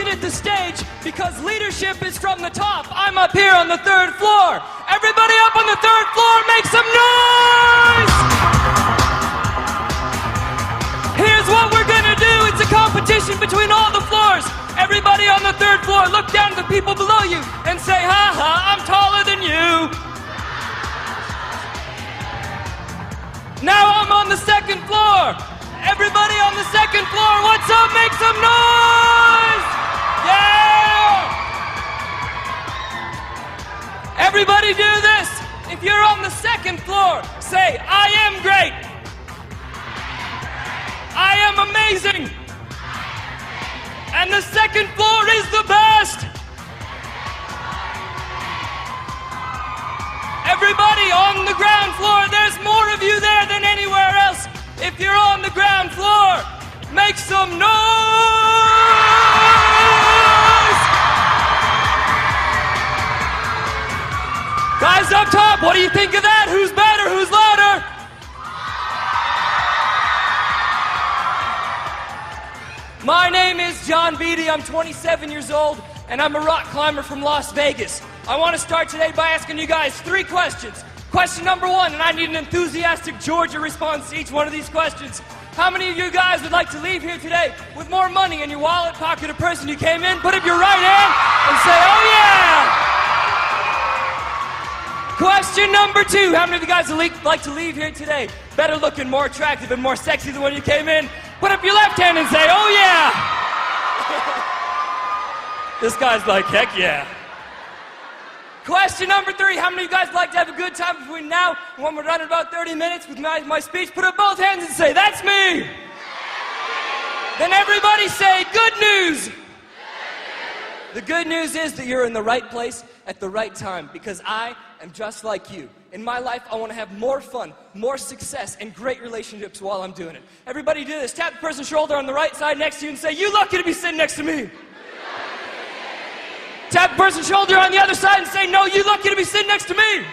at the stage because leadership is from the top. I'm up here on the 3rd floor. Everybody up on the 3rd floor, make some noise! Here's what we're gonna do. It's a competition between all the floors. Everybody on the 3rd floor, look down at the people below you and say, ha ha, I'm taller than you. Now I'm on the 2nd floor. Everybody on the 2nd floor, what's up? Make some noise! Yeah! Everybody do this. If you're on the 2nd floor, say, I am great. I am amazing. And the 2nd floor is the best. Everybody on the ground floor, there's more of you there than anywhere else. If you're on the ground floor, make some noise! Guys up top, what do you think of that? Who's better? Who's louder? My name is John Beatty. I'm 27 years old, and I'm a rock climber from Las Vegas. I want to start today by asking you guys 3 questions. Question number 1, and I need an enthusiastic Georgia response to each one of these questions. How many of you guys would like to leave here today with more money in your wallet, pocket, or purse than you came in? Put up your right hand and say, oh yeah! Question number 2, how many of you guys would like to leave here today better looking, more attractive, and more sexy than when you came in? Put up your left hand and say, oh yeah! This guy's like, heck yeah. Question number 3, how many of you guys would like to have a good time between now and when we're done in about 30 minutes with my speech? Put up both hands and say, that's me! Then everybody say, good news! The good news is that you're in the right place at the right time, because I am just like you. In my life, I want to have more fun, more success, and great relationships while I'm doing it. Everybody do this. Tap the person's shoulder on the right side next to you and say, you lucky to be sitting next to me. Tap the person's shoulder on the other side and say, no, you lucky to be sitting next to me.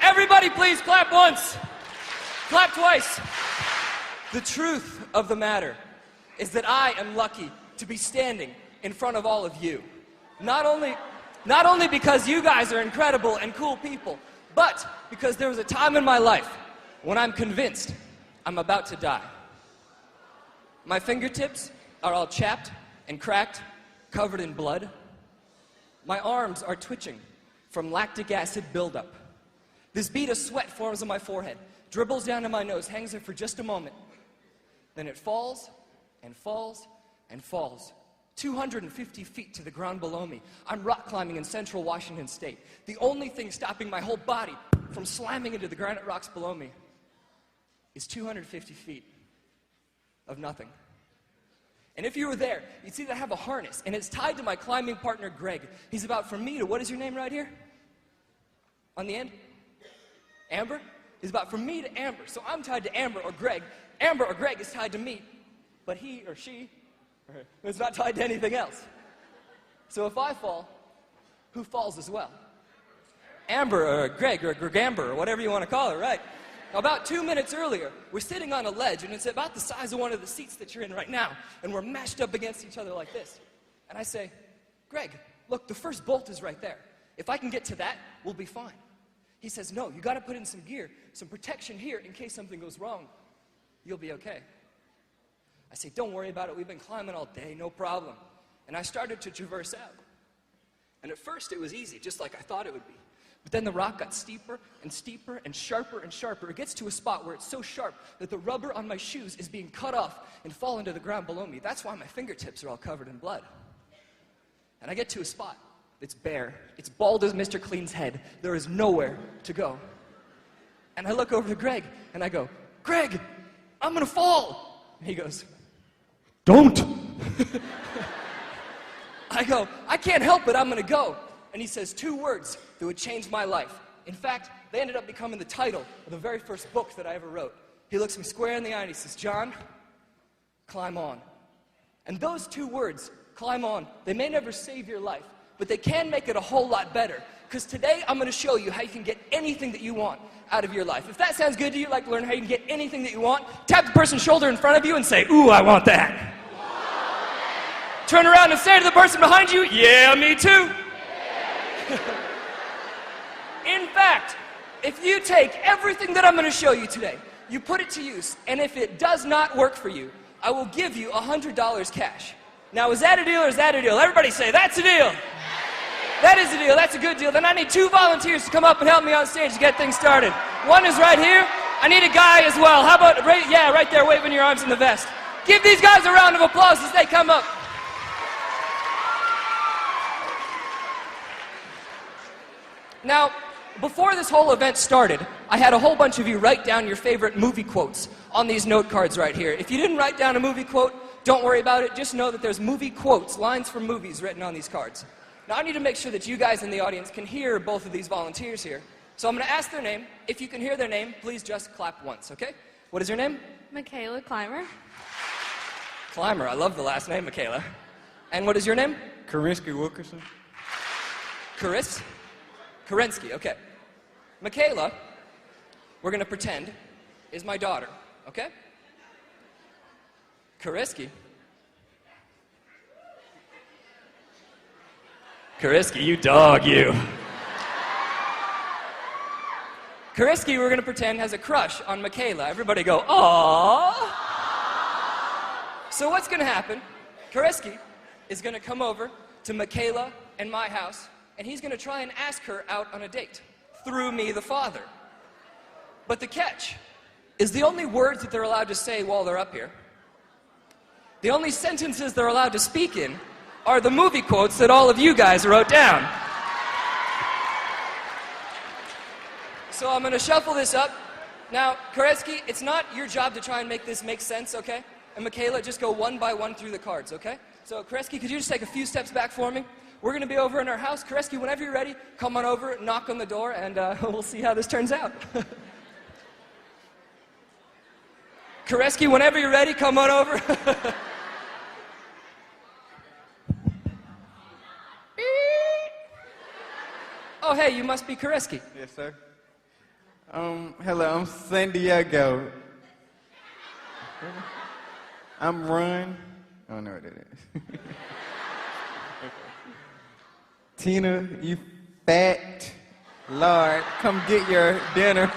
Everybody please clap once. Clap twice. The truth of the matter is that I am lucky to be standing in front of all of you. Not only because you guys are incredible and cool people, but because there was a time in my life when I'm convinced I'm about to die. My fingertips are all chapped and cracked, covered in blood. My arms are twitching from lactic acid buildup. This bead of sweat forms on my forehead, dribbles down to my nose, hangs there for just a moment. Then it falls and falls and falls. 250 feet to the ground below me. I'm rock climbing in central Washington State. The only thing stopping my whole body from slamming into the granite rocks below me is 250 feet of nothing. And if you were there, you'd see that I have a harness, and it's tied to my climbing partner, Greg. He's about from me to, what is your name right here? On the end? Amber? He's about from me to Amber. So I'm tied to Amber or Greg. Amber or Greg is tied to me, but he or she is not tied to anything else. So if I fall, who falls as well? Amber or Greg or Gregamber or whatever you want to call her, right? About 2 minutes earlier, we're sitting on a ledge, and it's about the size of one of the seats that you're in right now, and we're mashed up against each other like this. And I say, Greg, look, the first bolt is right there. If I can get to that, we'll be fine. He says, no, you got to put in some gear, some protection here in case something goes wrong. You'll be okay. I say, don't worry about it. We've been climbing all day, no problem. And I started to traverse out. And at first, it was easy, just like I thought it would be. But then the rock got steeper and steeper and sharper and sharper. It gets to a spot where it's so sharp that the rubber on my shoes is being cut off and falling to the ground below me. That's why my fingertips are all covered in blood. And I get to a spot that's bare. It's bald as Mr. Clean's head. There is nowhere to go. And I look over to Greg and I go, Greg, I'm gonna fall. And he goes, don't. I go, I can't help it, I'm gonna go. And he says 2 words that would change my life. In fact, they ended up becoming the title of the very first book that I ever wrote. He looks me square in the eye and he says, John, climb on. And those 2 words, climb on, they may never save your life, but they can make it a whole lot better. Because today I'm going to show you how you can get anything that you want out of your life. If that sounds good to you, like to learn how you can get anything that you want, tap the person's shoulder in front of you and say, ooh, I want that. turn around and say to the person behind you, yeah, me too. In fact, if you take everything that I'm going to show you today, you put it to use, and if it does not work for you, I will give you $100 cash. Now, is that a deal or is that a deal? Everybody say, that's a deal. That is a deal. That's a good deal. Then I need 2 volunteers to come up and help me on stage to get things started. One is right here. I need a guy as well. How about, right there, waving your arms in the vest. Give these guys a round of applause as they come up. Now, before this whole event started, I had a whole bunch of you write down your favorite movie quotes on these note cards right here. If you didn't write down a movie quote, don't worry about it. Just know that there's movie quotes, lines from movies written on these cards. Now, I need to make sure that you guys in the audience can hear both of these volunteers here. So I'm going to ask their name. If you can hear their name, please just clap once, okay? What is your name? Michaela Clymer. Clymer. I love the last name, Michaela. And what is your name? Karinsky Wilkerson. Kerensky, okay. Michaela, we're going to pretend, is my daughter, okay? Karinsky, you dog, you. Karinsky, we're going to pretend, has a crush on Michaela. Everybody go, aww. So what's going to happen, Karinsky is going to come over to Michaela and my house, and he's going to try and ask her out on a date through me, the father. But the catch is the only words that they're allowed to say while they're up here, the only sentences they're allowed to speak in are the movie quotes that all of you guys wrote down. So I'm going to shuffle this up. Now, Koretsky, it's not your job to try and make this make sense, okay? And Michaela, just go one by one through the cards, okay? So, Koretsky, could you just take a few steps back for me? We're going to be over in our house. Koretsky, whenever you're ready, come on over, knock on the door, and we'll see how this turns out. Koretsky, whenever you're ready, come on over. Oh, hey, you must be Koretsky. Yes, sir. Hello, I'm San Diego. I'm Run. I don't know what that is. Tina, you fat Lord, come get your dinner.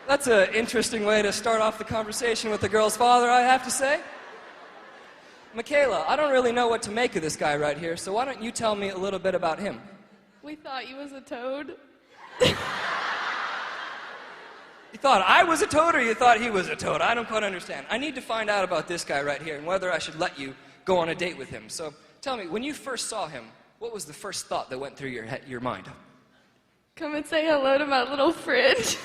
That's an interesting way to start off the conversation with the girl's father, I have to say. Michaela, I don't really know what to make of this guy right here, so why don't you tell me a little bit about him? We thought you was a toad. You thought I was a toad or you thought he was a toad? I don't quite understand. I need to find out about this guy right here and whether I should let you go on a date with him. So tell me, when you first saw him, what was the first thought that went through your mind? Come and say hello to my little fridge.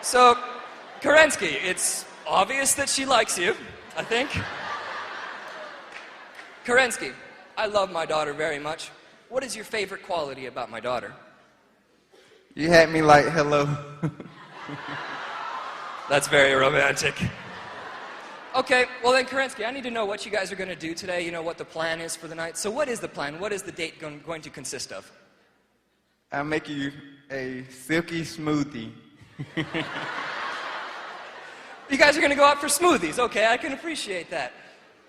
So, Kerensky, it's obvious that she likes you, I think. Kerensky, I love my daughter very much. What is your favorite quality about my daughter? You had me like, hello. That's very romantic. Okay, well then, Kerensky, I need to know what you guys are going to do today, you know, what the plan is for the night. So what is the plan? What is the date going to consist of? I'll make you a silky smoothie. You guys are going to go out for smoothies. Okay, I can appreciate that.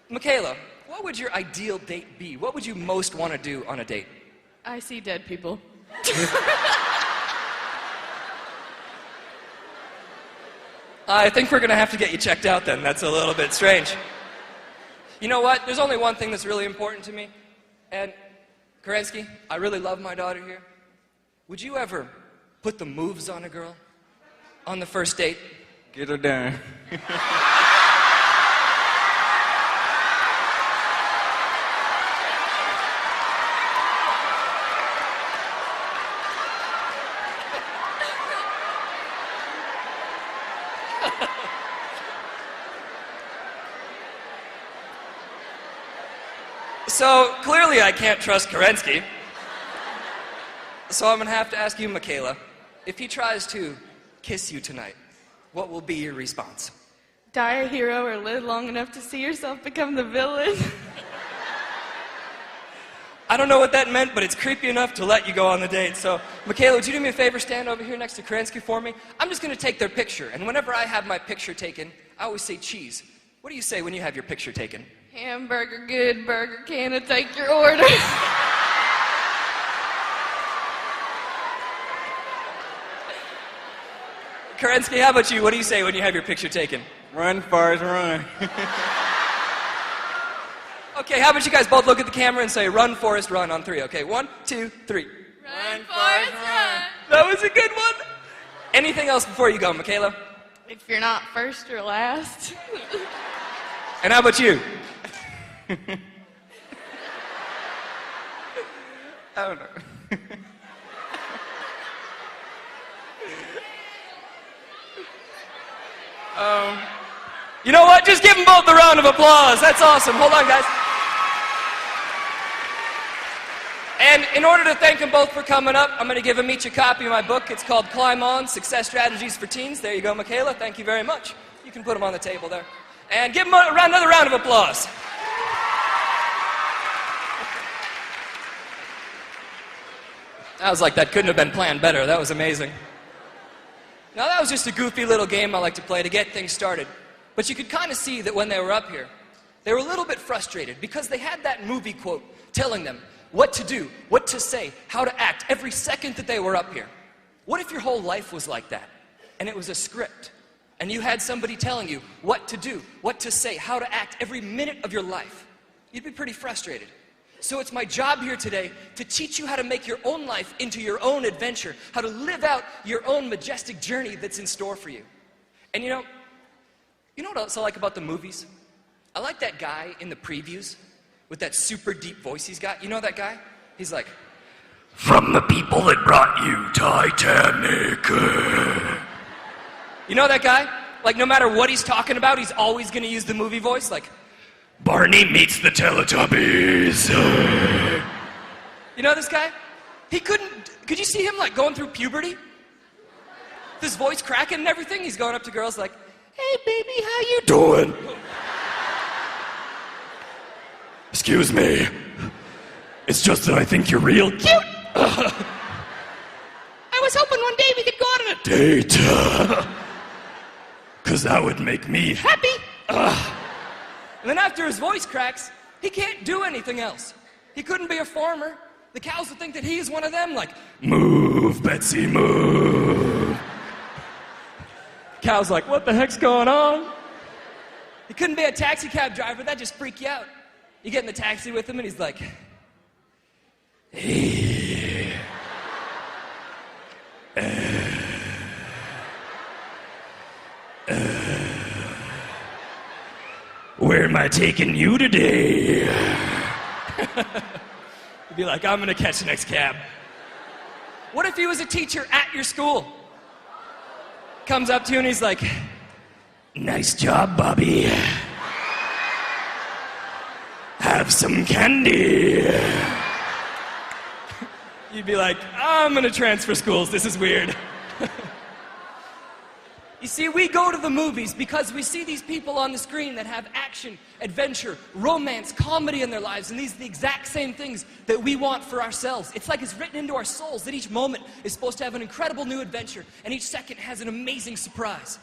Michaela, what would your ideal date be? What would you most want to do on a date? I see dead people. I think we're going to have to get you checked out then. That's a little bit strange. You know what? There's only one thing that's really important to me. And, Kerensky, I really love my daughter here. Would you ever put the moves on a girl on the first date? Get her done. So, clearly I can't trust Kerensky. So I'm going to have to ask you, Michaela, if he tries to kiss you tonight, what will be your response? Die a hero or live long enough to see yourself become the villain. I don't know what that meant, but it's creepy enough to let you go on the date. So, Michaela, would you do me a favor? Stand over here next to Kerensky for me. I'm just going to take their picture. And whenever I have my picture taken, I always say cheese. What do you say when you have your picture taken? Hamburger, good burger, can I take your order? Kerensky, how about you? What do you say when you have your picture taken? Run, Forrest, run. Okay, how about you guys both look at the camera and say, run, Forrest, run on 3. Okay, 1, 2, 3. Run, Forrest, run. That was a good one. Anything else before you go, Michaela? If you're not first or last. And how about you? I don't know. You know what? Just give them both a round of applause. That's awesome. Hold on, guys. And in order to thank them both for coming up, I'm going to give them each a copy of my book. It's called Climb On, Success Strategies for Teens. There you go, Michaela. Thank you very much. You can put them on the table there. And give them another round of applause. I was like, that couldn't have been planned better. That was amazing. Now, that was just a goofy little game I like to play to get things started. But you could kind of see that when they were up here, they were a little bit frustrated because they had that movie quote telling them what to do, what to say, how to act every second that they were up here. What if your whole life was like that? And it was a script. And you had somebody telling you what to do, what to say, how to act every minute of your life. You'd be pretty frustrated. So it's my job here today to teach you how to make your own life into your own adventure, how to live out your own majestic journey that's in store for you. And you know what else I like about the movies? I like that guy in the previews with that super deep voice he's got. You know that guy? He's like, from the people that brought you Titanic. You know that guy? Like no matter what he's talking about, he's always going to use the movie voice. Like, Barney meets the Teletubbies. You know this guy? Could you see him like going through puberty? This voice cracking and everything. He's going up to girls like, hey baby, how you doing? Excuse me. It's just that I think you're real cute. I was hoping one day we could go out on a date. Cause that would make me happy. And then after his voice cracks, he can't do anything else. He couldn't be a farmer. The cows would think that he is one of them, like, move, Betsy, move. Cow's like, what the heck's going on? He couldn't be a taxi cab driver. That'd just freak you out. You get in the taxi with him and he's like, hey. Where am I taking you today? You'd be like, I'm gonna catch the next cab. What if he was a teacher at your school? Comes up to you and he's like, nice job, Bobby. Have some candy. You'd be like, I'm gonna transfer schools, this is weird. You see, we go to the movies because we see these people on the screen that have action, adventure, romance, comedy in their lives, and these are the exact same things that we want for ourselves. It's like it's written into our souls that each moment is supposed to have an incredible new adventure, and each second has an amazing surprise.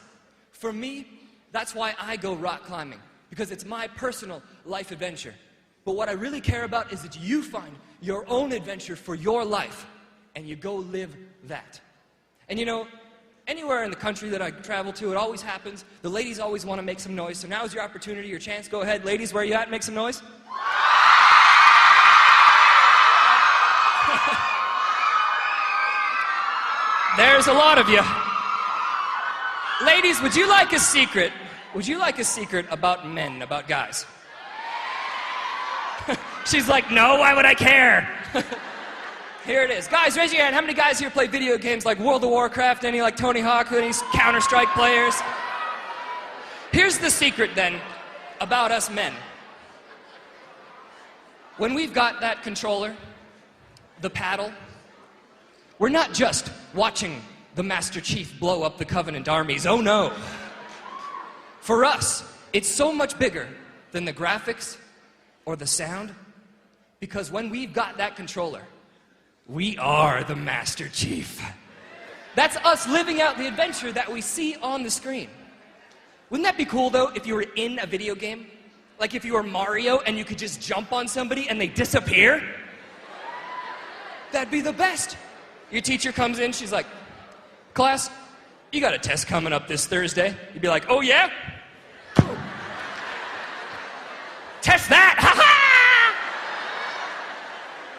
For me, that's why I go rock climbing, because it's my personal life adventure. But what I really care about is that you find your own adventure for your life, and you go live that. And you know, anywhere in the country that I travel to, it always happens. The ladies always want to make some noise. So now's your opportunity, your chance. Go ahead. Ladies, where are you at? Make some noise. There's a lot of you. Ladies, would you like a secret? Would you like a secret about men, about guys? She's like, no, why would I care? Here it is. Guys, raise your hand. How many guys here play video games like World of Warcraft? Any like Tony Hawk? Any Counter-Strike players? Here's the secret then about us men. When we've got that controller, the paddle, we're not just watching the Master Chief blow up the Covenant armies. Oh no. For us, it's so much bigger than the graphics or the sound, because when we've got that controller, we are the Master Chief. That's us living out the adventure that we see on the screen. Wouldn't that be cool, though, if you were in a video game? Like if you were Mario and you could just jump on somebody and they disappear? That'd be the best. Your teacher comes in, she's like, class, you got a test coming up this Thursday. You'd be like, oh yeah? Test that, ha-ha!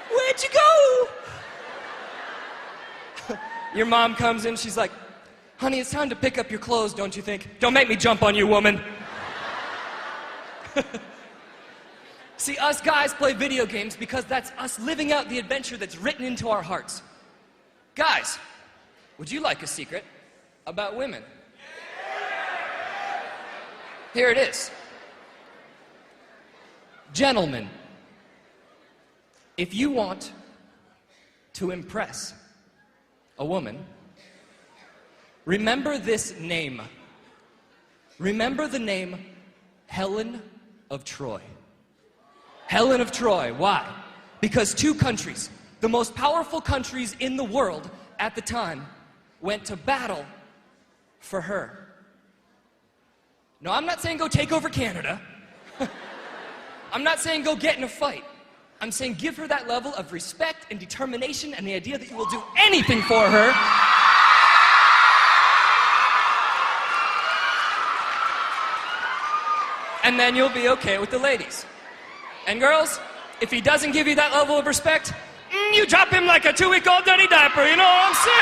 Where'd you go? Your mom comes in, she's like, honey, it's time to pick up your clothes, don't you think? Don't make me jump on you, woman. See, us guys play video games because that's us living out the adventure that's written into our hearts. Guys, would you like a secret about women? Here it is. Gentlemen, if you want to impress a woman, remember this name. Remember the name Helen of Troy. Helen of Troy. Why? Because two countries, the most powerful countries in the world at the time, went to battle for her. No, I'm not saying go take over Canada. I'm not saying go get in a fight. I'm saying give her that level of respect and determination and the idea that you will do anything for her. And then you'll be okay with the ladies. And girls, if he doesn't give you that level of respect, you drop him like a 2-week-old dirty diaper, you know what I'm saying?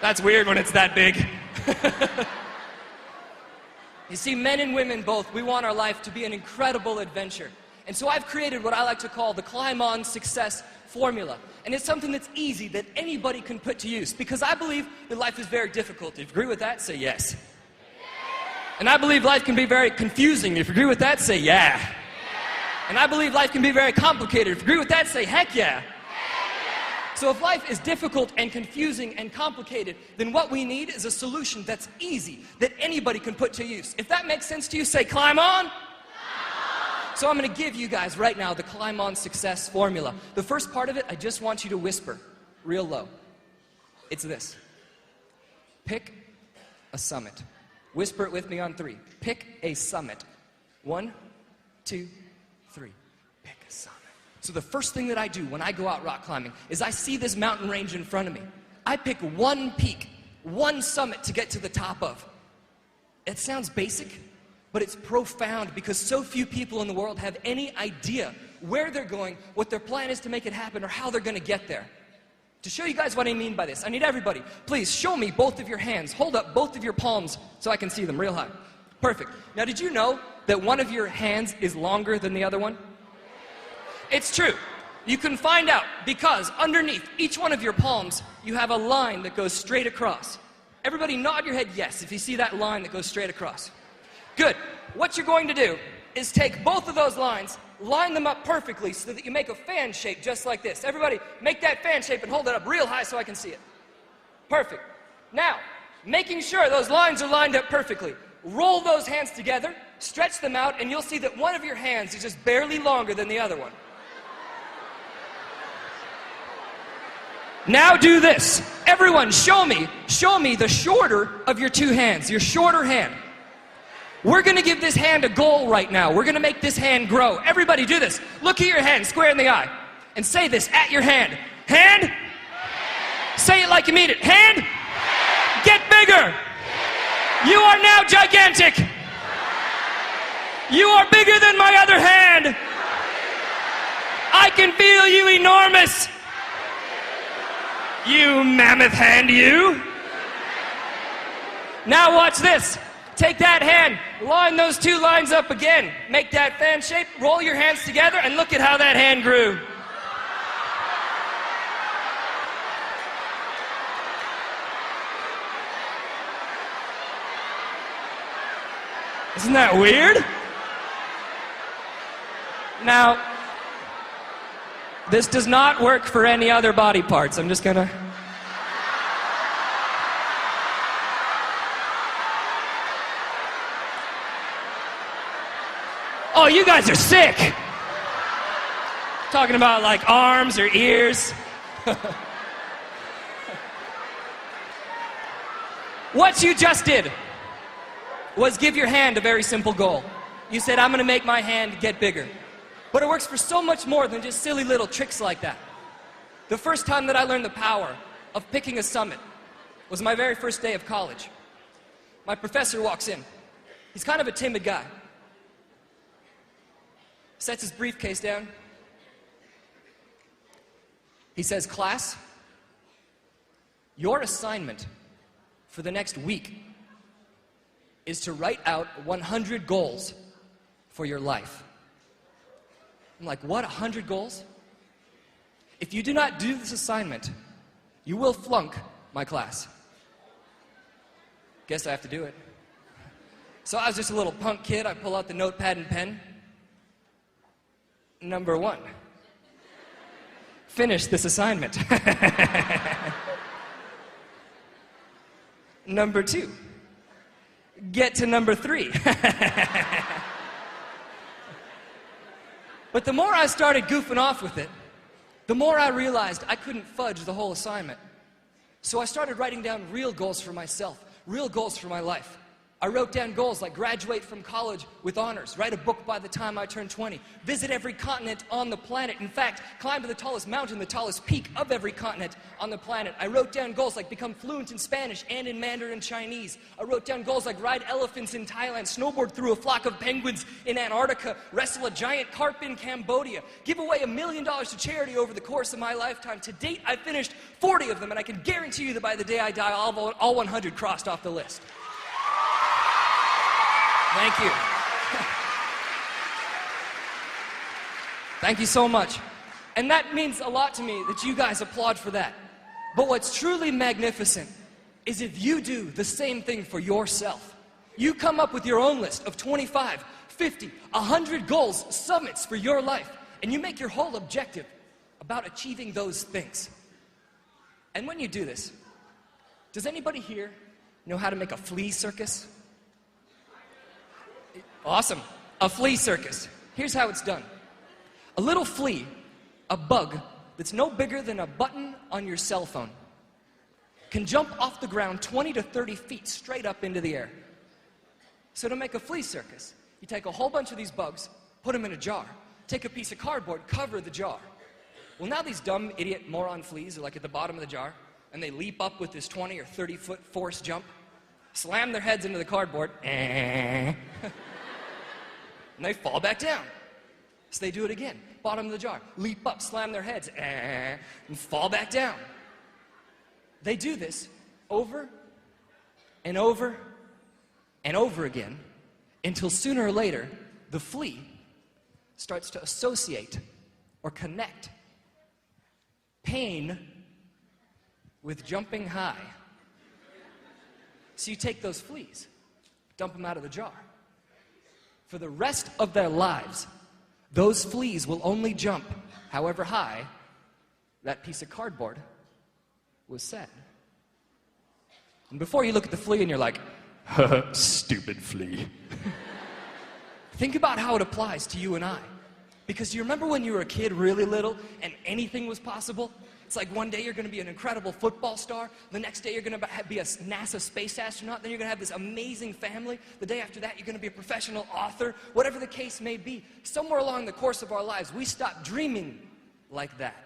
That's weird when it's that big. You see, men and women both, we want our life to be an incredible adventure. And so I've created what I like to call the Climb On Success Formula. And it's something that's easy, that anybody can put to use. Because I believe that life is very difficult. If you agree with that, say yes. And I believe life can be very confusing. If you agree with that, say yeah. And I believe life can be very complicated. If you agree with that, say heck yeah. So if life is difficult and confusing and complicated, then what we need is a solution that's easy, that anybody can put to use. If that makes sense to you, say climb on. So I'm going to give you guys right now the Climb On Success Formula. The first part of it, I just want you to whisper real low. It's this. Pick a summit. Whisper it with me on 3. Pick a summit. 1, 2, 3. Pick a summit. So the first thing that I do when I go out rock climbing is I see this mountain range in front of me. I pick one peak, one summit to get to the top of. It sounds basic, but it's profound because so few people in the world have any idea where they're going, what their plan is to make it happen, or how they're going to get there. To show you guys what I mean by this, I need everybody, please show me both of your hands. Hold up both of your palms so I can see them real high. Perfect. Now, did you know that one of your hands is longer than the other one? It's true. You can find out because underneath each one of your palms, you have a line that goes straight across. Everybody nod your head yes if you see that line that goes straight across. Good. What you're going to do is take both of those lines, line them up perfectly so that you make a fan shape just like this. Everybody, make that fan shape and hold it up real high so I can see it. Perfect. Now, making sure those lines are lined up perfectly, roll those hands together, stretch them out, and you'll see that one of your hands is just barely longer than the other one. Now do this. Everyone, show me the shorter of your two hands, your shorter hand. We're going to give this hand a goal right now. We're going to make this hand grow. Everybody do this. Look at your hand square in the eye and say this at your hand. Hand. Say it like you mean it. Hand. Get bigger. You are now gigantic. You are bigger than my other hand. I can feel you enormous. You mammoth hand, you. Now watch this. Take that hand, line those two lines up again. Make that fan shape, roll your hands together, and look at how that hand grew. Isn't that weird? Now, this does not work for any other body parts. I'm just gonna Oh, you guys are sick. Talking about like arms or ears. What you just did was give your hand a very simple goal. You said, I'm gonna make my hand get bigger. But it works for so much more than just silly little tricks like that. The first time that I learned the power of picking a summit was my very first day of college. My professor walks in. He's kind of a timid guy. Sets his briefcase down. He says, class, your assignment for the next week is to write out 100 goals for your life. I'm like, what, 100 goals? If you do not do this assignment, you will flunk my class. Guess I have to do it. So I was just a little punk kid. I pull out the notepad and pen. Number 1, finish this assignment. Number 2, get to number 3. But the more I started goofing off with it, the more I realized I couldn't fudge the whole assignment. So I started writing down real goals for myself, real goals for my life. I wrote down goals like graduate from college with honors, write a book by the time I turn 20, visit every continent on the planet. In fact, climb to the tallest mountain, the tallest peak of every continent on the planet. I wrote down goals like become fluent in Spanish and in Mandarin Chinese. I wrote down goals like ride elephants in Thailand, snowboard through a flock of penguins in Antarctica, wrestle a giant carp in Cambodia, give away $1 million to charity over the course of my lifetime. To date, I've finished 40 of them, and I can guarantee you that by the day I die, all 100 crossed off the list. Thank you. Thank you so much. And that means a lot to me that you guys applaud for that. But what's truly magnificent is if you do the same thing for yourself. You come up with your own list of 25, 50, 100 goals, summits for your life, and you make your whole objective about achieving those things. And when you do this, does anybody here know how to make a flea circus? Awesome. A flea circus. Here's how it's done. A little flea, a bug that's no bigger than a button on your cell phone, can jump off the ground 20 to 30 feet straight up into the air. So to make a flea circus, you take a whole bunch of these bugs, put them in a jar, take a piece of cardboard, cover the jar. Well, now these dumb, idiot, moron fleas are like at the bottom of the jar, and they leap up with this 20 or 30-foot force jump, slam their heads into the cardboard, and they fall back down. So they do it again. Bottom of the jar. Leap up, slam their heads, and fall back down. They do this over and over and over again until sooner or later, the flea starts to associate or connect pain with jumping high. So you take those fleas, dump them out of the jar. For the rest of their lives, those fleas will only jump however high that piece of cardboard was set. And before you look at the flea and you're like, stupid flea. Think about how it applies to you and I. Because you remember when you were a kid really little and anything was possible? It's like one day you're going to be an incredible football star. The next day you're going to be a NASA space astronaut. Then you're going to have this amazing family. The day after that you're going to be a professional author. Whatever the case may be, somewhere along the course of our lives, we stop dreaming like that.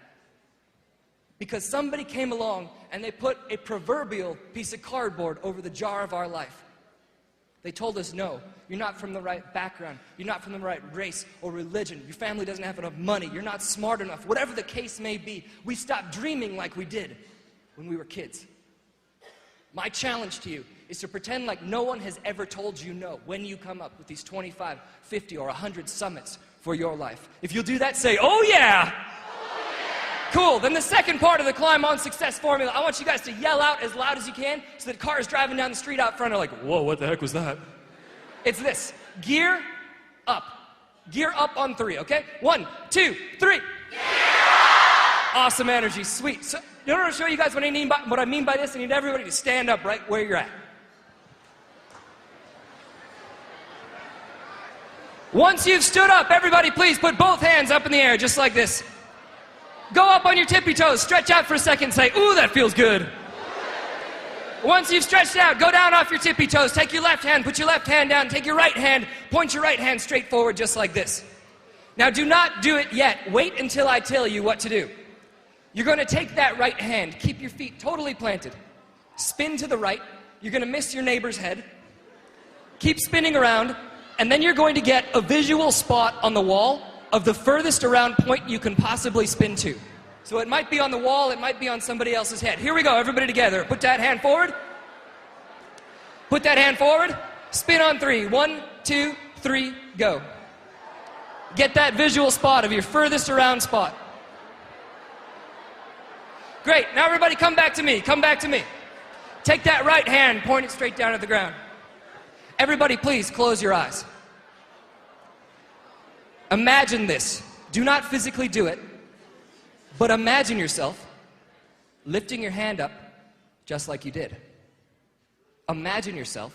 Because somebody came along and they put a proverbial piece of cardboard over the jar of our life. They told us, no, you're not from the right background. You're not from the right race or religion. Your family doesn't have enough money. You're not smart enough. Whatever the case may be, we stopped dreaming like we did when we were kids. My challenge to you is to pretend like no one has ever told you no when you come up with these 25, 50, or 100 summits for your life. If you'll do that, say, oh yeah! Cool, then the second part of the Climb On Success formula, I want you guys to yell out as loud as you can so that cars driving down the street out front are like, whoa, what the heck was that? It's this, gear up. Gear up on 3, okay? 1, 2, 3. Gear up! Awesome energy, sweet. So, in order to show you guys what I mean by this, I need everybody to stand up right where you're at. Once you've stood up, everybody please put both hands up in the air, just like this. Go up on your tippy toes, stretch out for a second, say, ooh, that feels good. Once you've stretched out, go down off your tippy toes, take your left hand, put your left hand down, take your right hand, point your right hand straight forward, just like this. Now do not do it yet, wait until I tell you what to do. You're gonna take that right hand, keep your feet totally planted, spin to the right, you're gonna miss your neighbor's head, keep spinning around, and then you're going to get a visual spot on the wall of the furthest around point you can possibly spin to. So it might be on the wall, it might be on somebody else's head. Here we go, everybody together. Put that hand forward. Put that hand forward. Spin on 3. 1, 2, 3, go. Get that visual spot of your furthest around spot. Great, now everybody come back to me, come back to me. Take that right hand, point it straight down at the ground. Everybody please close your eyes. Imagine this. Do not physically do it, but imagine yourself lifting your hand up just like you did. Imagine yourself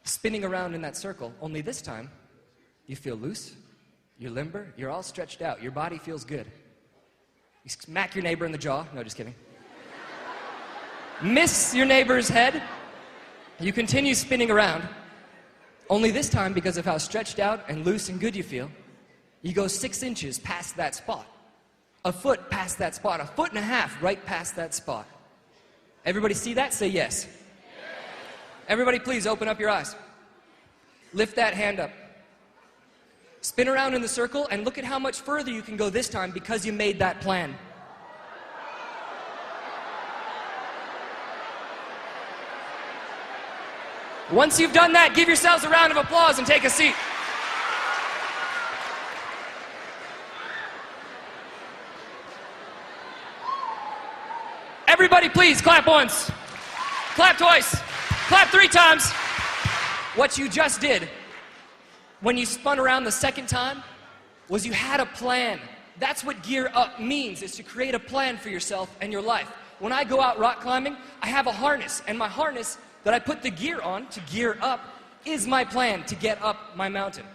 spinning around in that circle, only this time you feel loose, you're limber, you're all stretched out, your body feels good. You smack your neighbor in the jaw. No, just kidding. Miss your neighbor's head. You continue spinning around, only this time, because of how stretched out and loose and good you feel, you go 6 inches past that spot, a foot past that spot, a foot and a half right past that spot. Everybody see that? Say yes. Everybody please open up your eyes. Lift that hand up. Spin around in the circle and look at how much further you can go this time because you made that plan. Once you've done that, give yourselves a round of applause and take a seat. Everybody please clap once, clap twice, clap 3 times. What you just did when you spun around the second time was you had a plan. That's what gear up means, is to create a plan for yourself and your life. When I go out rock climbing, I have a harness, and my harness that I put the gear on to gear up is my plan to get up my mountain.